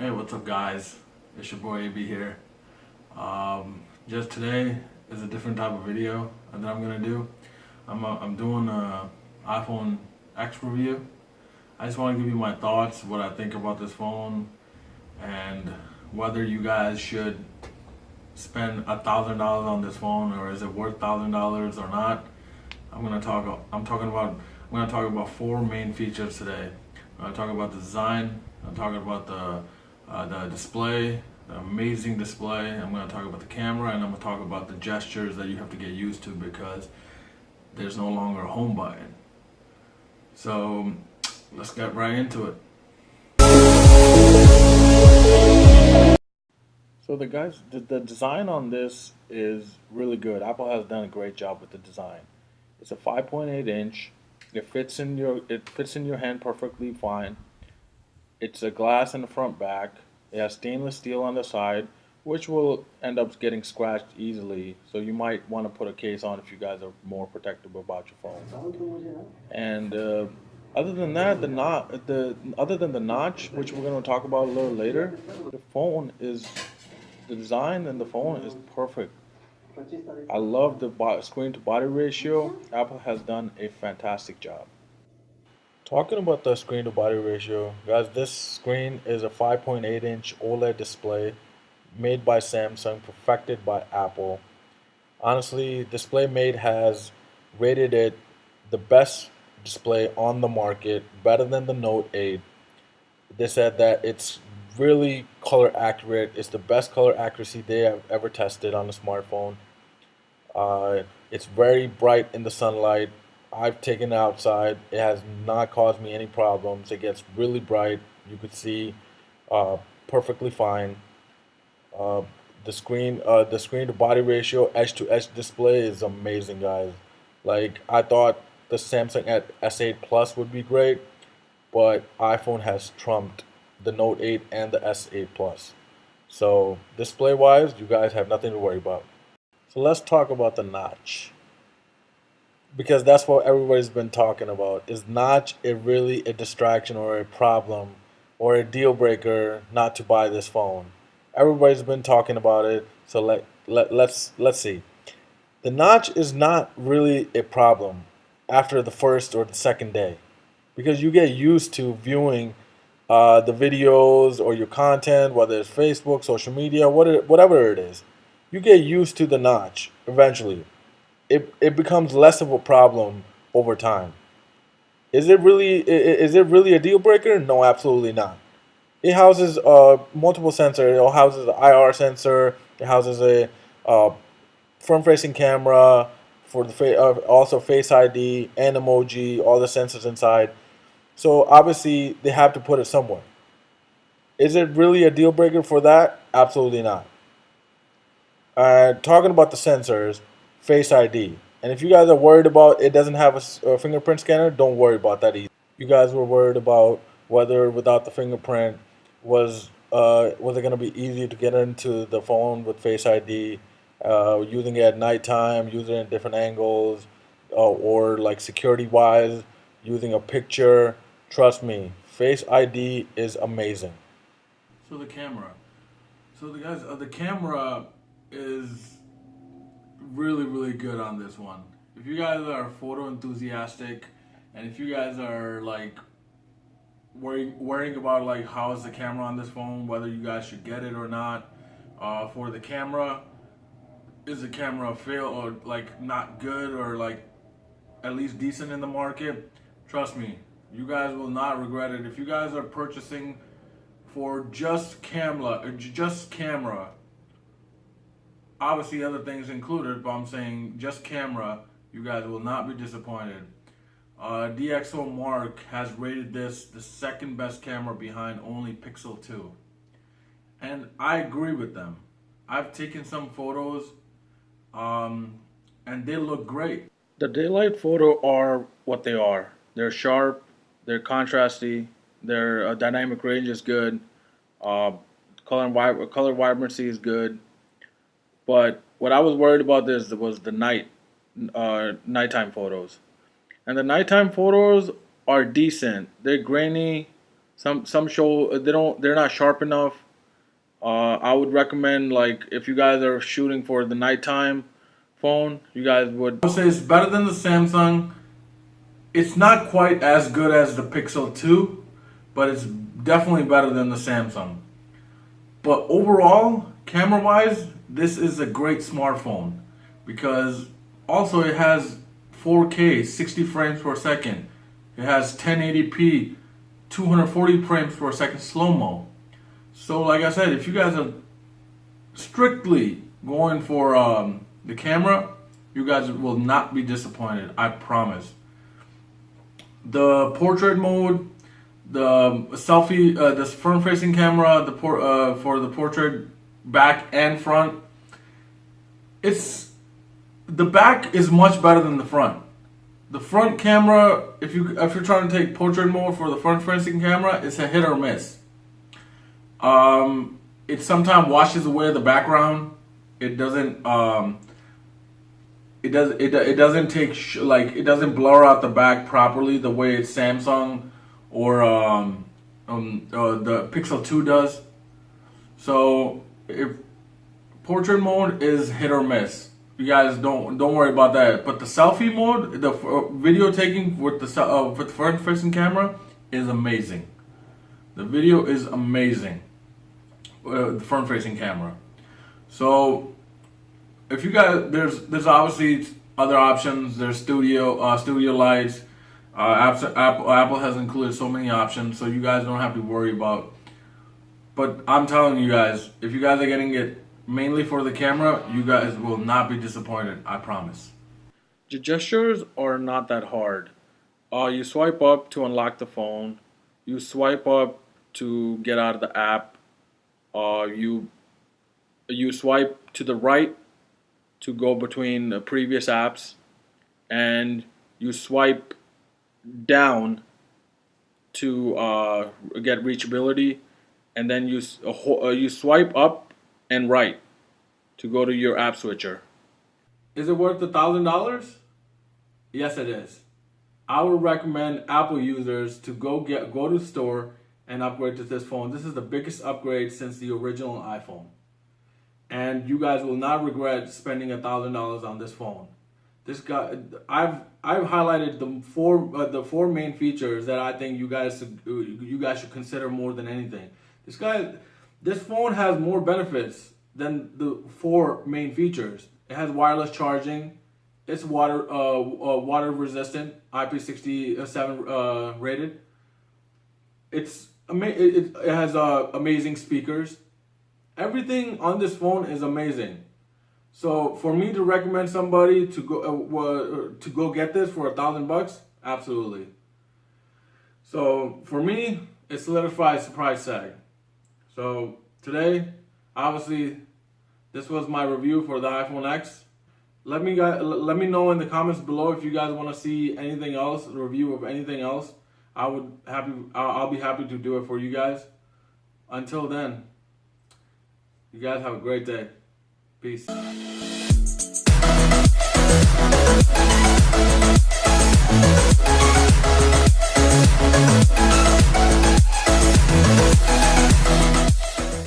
Hey, what's up, guys? It's your boy AB here. Just today is a different type of video that I'm gonna do. I'm doing a iPhone X review. I just want to give you my thoughts, what I think about this phone, and whether you guys should spend $1,000 on this phone or is it worth $1,000 or not. I'm gonna talk. I'm talking about. I'm gonna talk about four main features today. I'm gonna talk about the design. I'm talking about the display, the amazing display. I'm gonna talk about the camera, and I'm gonna talk about the gestures that you have to get used to because there's no longer a home button. So let's get right into it. So the design on this is really good. Apple has done a great job with the design. It's a 5.8 inch. It fits in your hand perfectly fine. It's a glass in the front back. It has stainless steel on the side, which will end up getting scratched easily. So you might want to put a case on if you guys are more protective about your phone. And other than that, the other than the notch, which we're going to talk about a little later, the design and the phone is perfect. I love the screen to body ratio. Apple has done a fantastic job. Talking about the screen to body ratio, guys, this screen is a 5.8-inch OLED display made by Samsung, perfected by Apple. Honestly, Display Mate has rated it the best display on the market, better than the Note 8. They said that it's really color accurate. It's the best color accuracy they have ever tested on a smartphone. It's very bright in the sunlight. I've taken it outside. It has not caused me any problems. It gets really bright. You could see uh, perfectly fine. Uh, the screen to body ratio, edge to edge display is amazing, guys. Like I thought the Samsung S8 Plus would be great, but iPhone has trumped the Note 8 and the S8 Plus. So display wise, you guys have nothing to worry about. So let's talk about the notch because that's what everybody's been talking about. Is notch it really a distraction or a problem or a deal breaker not to buy this phone? Everybody's been talking about it, so let's see. The notch is not really a problem after the first or the second day because you get used to viewing the videos or your content, whether it's Facebook, social media, whatever it is. You get used to the notch eventually. It becomes less of a problem over time. Is it really a deal breaker? No, absolutely not. It houses multiple sensors. It houses an IR sensor. It houses a uh, front-facing camera for also Face ID and emoji. All the sensors inside. So obviously they have to put it somewhere. Is it really a deal breaker for that? Absolutely not. Talking about the sensors, Face ID. And if you guys are worried about it doesn't have a fingerprint scanner, don't worry about that either. You guys were worried about whether without the fingerprint was it going to be easy to get into the phone with Face ID, using it at nighttime, using it in different angles, or like security wise, using a picture. Trust me, Face ID is amazing. So the camera. The camera is really good on this one. If you guys are photo enthusiastic, and if you guys are like worrying about like how is the camera on this phone, whether you guys should get it or not, for the camera, is the camera fail or like not good or like at least decent in the market? Trust me, you guys will not regret it. If you guys are purchasing for just camera, obviously other things included, but I'm saying just camera, you guys will not be disappointed. DxOMark has rated this the second best camera behind only Pixel 2. And I agree with them. I've taken some photos, um, and they look great. The daylight photo are what they are. They're sharp, they're contrasty, their dynamic range is good, uh, color vibrancy is good. But what I was worried about this was the nighttime photos. And the nighttime photos are decent. They're grainy. Some show they're not sharp enough. I would recommend, like, if you guys are shooting for the nighttime phone, you guys would. I would say it's better than the Samsung. It's not quite as good as the Pixel 2, but it's definitely better than the Samsung. But overall, camera-wise, this is a great smartphone because also it has 4K, 60 frames per second. It has 1080p, 240 frames per second slow-mo. So like I said, if you guys are strictly going for the camera, you guys will not be disappointed, I promise. The portrait mode, the selfie, the front-facing camera, for the portrait back and front, the back is much better than the front. The front camera, if you're trying to take portrait mode for the front-facing camera, it's a hit or miss. It sometimes washes away the background. It doesn't. It doesn't take it doesn't blur out the back properly the way it's Samsung or the Pixel 2 does. So if portrait mode is hit or miss, you guys don't worry about that. But the selfie mode, the video taking with the front-facing camera is amazing. The video is amazing. The front-facing camera. So if you guys, there's obviously other options. There's studio lights. Apple has included so many options, so you guys don't have to worry about. But I'm telling you guys, if you guys are getting it mainly for the camera, you guys will not be disappointed. I promise. The gestures are not that hard. You swipe up to unlock the phone. You swipe up to get out of the app. You swipe to the right to go between the previous apps, and you swipe down to get reachability, and then you swipe up and right to go to your app switcher. Is it worth $1,000? Yes, it is. I would recommend Apple users to go to the store and upgrade to this phone. This is the biggest upgrade since the original iPhone. And you guys will not regret spending $1,000 on this phone. This guy, I've highlighted the four main features that I think you guys should consider more than anything. This phone has more benefits than the four main features. It has wireless charging. It's water resistant, IP67 rated. It has amazing speakers. Everything on this phone is amazing. So for me to recommend somebody to go get this for $1,000, absolutely. So for me, it solidifies the price tag. So today, obviously, this was my review for the iPhone X. Let me know in the comments below if you guys want to see anything else, a review of anything else. I'll be happy to do it for you guys. Until then, you guys have a great day. Peace.